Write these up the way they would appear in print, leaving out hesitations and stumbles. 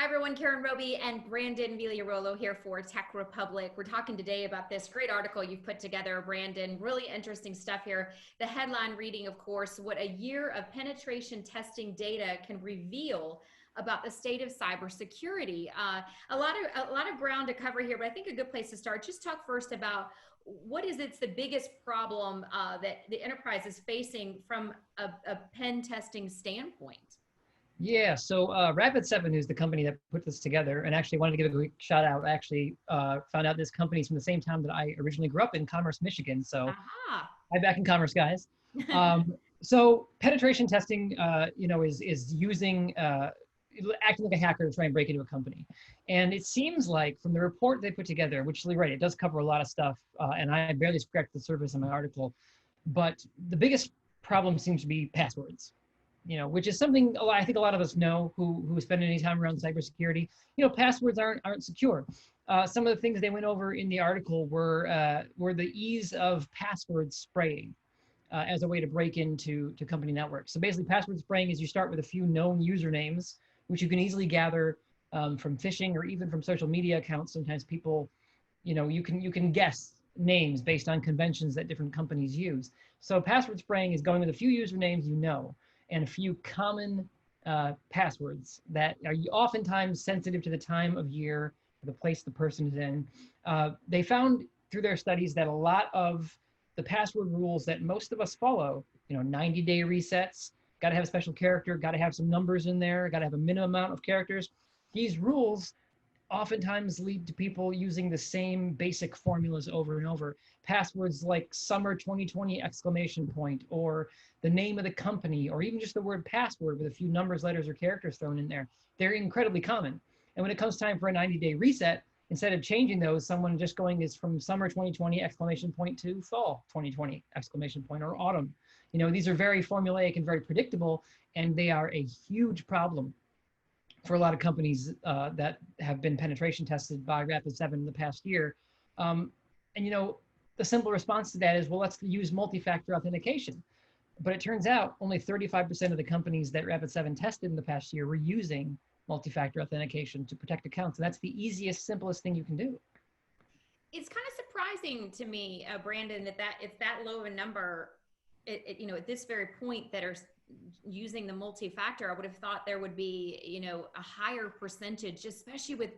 everyone, Karen Roby and Brandon Villarolo here for Tech Republic. We're talking today about this great article you've put together, Brandon. Really interesting stuff here. The headline reading, of course, what a year of penetration testing data can reveal about the state of cybersecurity. A lot of ground to cover here, but I think a good place to start. Just talk first about what is it's the biggest problem that the enterprise is facing from a pen testing standpoint. Yeah, so Rapid7 is the company that put this together, and actually wanted to give a quick shout out. I actually found out this company's from the same town that I originally grew up in, Commerce, Michigan. So Aha. I'm back in Commerce, guys. So penetration testing, is using acting like a hacker to try and break into a company. And it seems like from the report they put together, which you're right, it does cover a lot of stuff, and I barely scratched the surface in my article, but the biggest problem seems to be passwords. Which is something I think a lot of us know who spend any time around cybersecurity. Passwords aren't secure. Some of the things they went over in the article were the ease of password spraying as a way to break into company networks. So basically, password spraying is you start with a few known usernames, which you can easily gather from phishing or even from social media accounts. Sometimes people, you can guess names based on conventions that different companies use. So password spraying is going with a few usernames and a few common passwords that are oftentimes sensitive to the time of year, the place the person is in. They found through their studies that a lot of the password rules that most of us follow, 90-day resets, got to have a special character, got to have some numbers in there, got to have a minimum amount of characters. These rules oftentimes lead to people using the same basic formulas over and over. Passwords like summer 2020 ! Or the name of the company, or even just the word password with a few numbers, letters, or characters thrown in there. They're incredibly common. And when it comes time for a 90-day reset, instead of changing those, someone just going is from summer 2020 ! To fall 2020 ! Or autumn. These are very formulaic and very predictable, and they are a huge problem for a lot of companies that have been penetration tested by Rapid7 in the past year. The simple response to that is, well, let's use multi-factor authentication. But it turns out only 35% of the companies that Rapid7 tested in the past year were using multi-factor authentication to protect accounts. And that's the easiest, simplest thing you can do. It's kind of surprising to me, Brandon, that it's that low of a number, at this very point that are using the multi-factor. I would have thought there would be, a higher percentage, especially with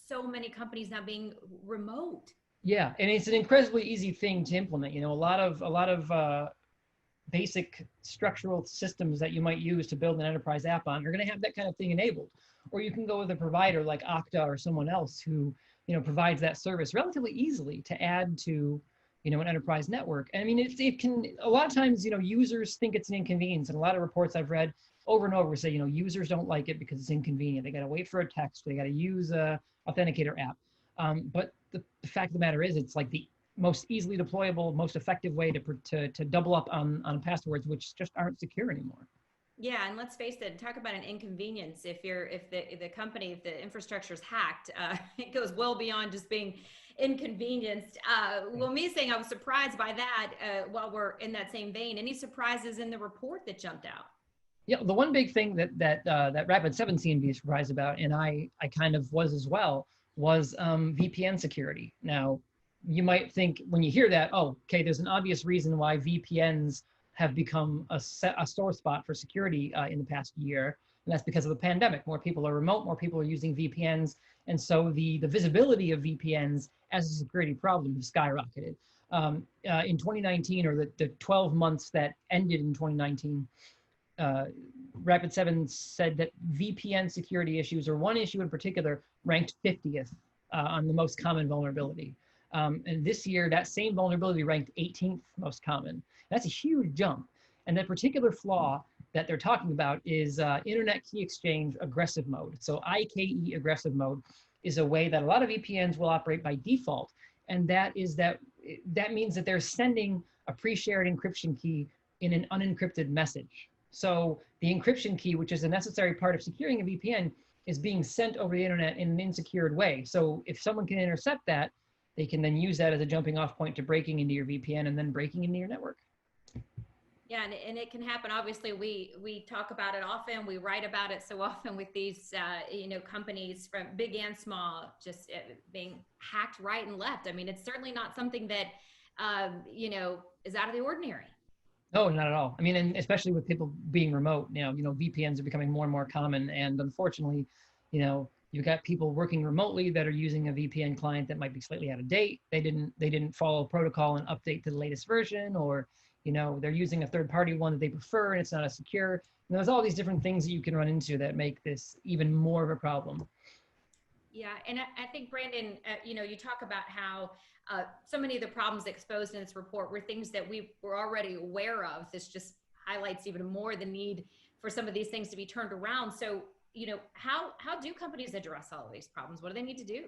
so many companies now being remote. Yeah, and it's an incredibly easy thing to implement. A lot of basic structural systems that you might use to build an enterprise app on are going to have that kind of thing enabled. Or you can go with a provider like Okta or someone else who, provides that service relatively easily to add to, an enterprise network. And I mean, it can, a lot of times, users think it's an inconvenience. And a lot of reports I've read over and over say, users don't like it because it's inconvenient. They got to wait for a text. They got to use a authenticator app. But the fact of the matter is, it's like the most easily deployable, most effective way to double up on passwords, which just aren't secure anymore. Yeah, and let's face it, talk about an inconvenience. If the infrastructure is hacked, it goes well beyond just being inconvenienced. Well, me saying I was surprised by that, while we're in that same vein, any surprises in the report that jumped out? Yeah, the one big thing that Rapid7 seemed to be surprised about, and I kind of was as well, was VPN security. Now, you might think when you hear that, oh, okay, there's an obvious reason why VPNs have become a sore spot for security in the past year, and that's because of the pandemic. More people are remote, more people are using VPNs, and so the visibility of VPNs as a security problem has skyrocketed. In 2019, or the 12 months that ended in 2019, Rapid7 said that VPN security issues, or one issue in particular, ranked 50th on the most common vulnerability. And this year, that same vulnerability ranked 18th most common. That's a huge jump. And that particular flaw that they're talking about is Internet Key Exchange aggressive mode. So IKE aggressive mode is a way that a lot of VPNs will operate by default. And that means that they're sending a pre-shared encryption key in an unencrypted message. So the encryption key, which is a necessary part of securing a VPN, is being sent over the internet in an insecured way. So if someone can intercept that, they can then use that as a jumping off point to breaking into your VPN and then breaking into your network. Yeah, and it can happen. Obviously, we talk about it often. We write about it so often with these, companies from big and small, just being hacked right and left. I mean, it's certainly not something that, is out of the ordinary. No, not at all. I mean, and especially with people being remote, VPNs are becoming more and more common. And unfortunately, you've got people working remotely that are using a VPN client that might be slightly out of date. They didn't follow protocol and update to the latest version, or, they're using a third party one that they prefer and it's not as secure. And there's all these different things that you can run into that make this even more of a problem. Yeah, and I think Brandon, you talk about how so many of the problems exposed in this report were things that we were already aware of. This just highlights even more the need for some of these things to be turned around. So, how do companies address all of these problems? What do they need to do?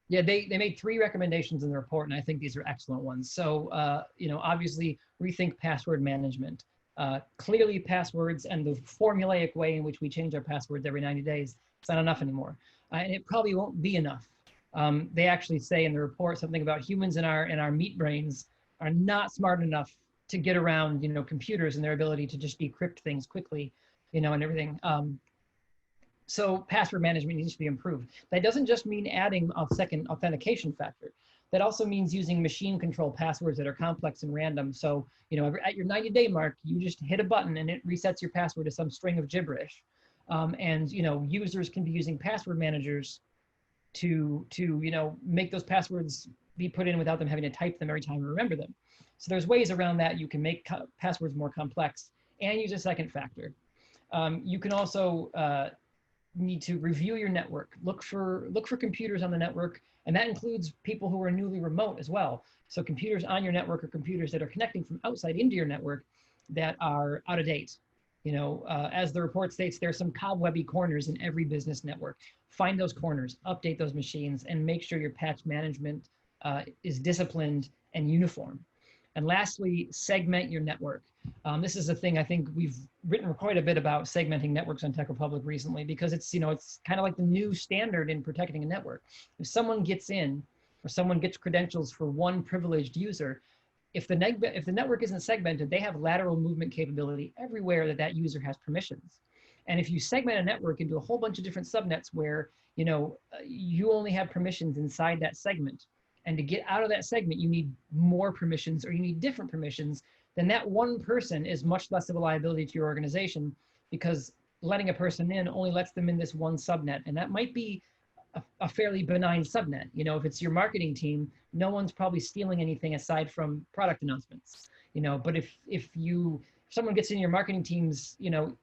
Yeah, they made 3 recommendations in the report, and I think these are excellent ones. So, obviously, rethink password management. Clearly, passwords and the formulaic way in which we change our passwords every 90 days, it's not enough anymore. And it probably won't be enough. They actually say in the report something about humans in our meat brains are not smart enough to get around, computers and their ability to just decrypt things quickly, and everything. So password management needs to be improved. That doesn't just mean adding a second authentication factor. That also means using machine control passwords that are complex and random. So, at your 90-day mark, you just hit a button and it resets your password to some string of gibberish. And users can be using password managers to make those passwords be put in without them having to type them every time and remember them. So there's ways around that. You can make passwords more complex and use a second factor. You can also need to review your network. Look for computers on the network, and that includes people who are newly remote as well. So computers on your network are computers that are connecting from outside into your network that are out of date. As the report states, there's some cobwebby corners in every business network. Find those corners, update those machines, and make sure your patch management is disciplined and uniform. And lastly, segment your network. This is a thing I think we've written quite a bit about segmenting networks on Tech Republic recently, because it's kind of like the new standard in protecting a network. If someone gets in or someone gets credentials for one privileged user, if the network isn't segmented, they have lateral movement capability everywhere that user has permissions. And if you segment a network into a whole bunch of different subnets where you only have permissions inside that segment, and to get out of that segment, you need more permissions or you need different permissions, then that one person is much less of a liability to your organization, because letting a person in only lets them in this one subnet. And that might be a fairly benign subnet. If it's your marketing team, no one's probably stealing anything aside from product announcements. But if someone gets in your marketing team's,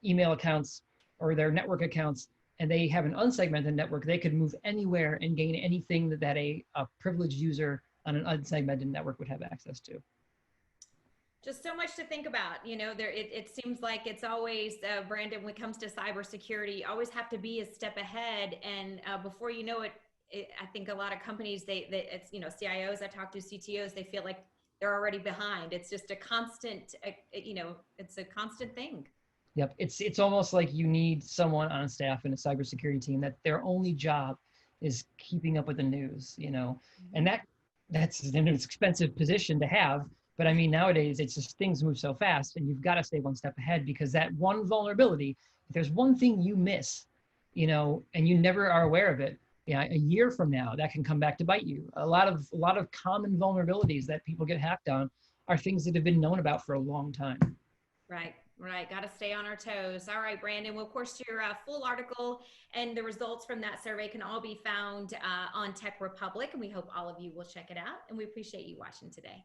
email accounts or their network accounts, and they have an unsegmented network, they could move anywhere and gain anything that a privileged user on an unsegmented network would have access to. Just so much to think about. It seems like it's always, Brandon, when it comes to cybersecurity, you always have to be a step ahead. And before you know it, I think a lot of companies, it's, CIOs I talk to, CTOs, they feel like they're already behind. It's just a constant, it's a constant thing. Yep, it's almost like you need someone on staff in a cybersecurity team that their only job is keeping up with the news, and that's an expensive position to have. But I mean, nowadays it's just things move so fast, and you've got to stay one step ahead, because that one vulnerability, if there's one thing you miss, and you never are aware of it, a year from now, that can come back to bite you. A lot of common vulnerabilities that people get hacked on are things that have been known about for a long time. Right. Got to stay on our toes. All right, Brandon. Well, of course, your full article and the results from that survey can all be found on Tech Republic, and we hope all of you will check it out. And we appreciate you watching today.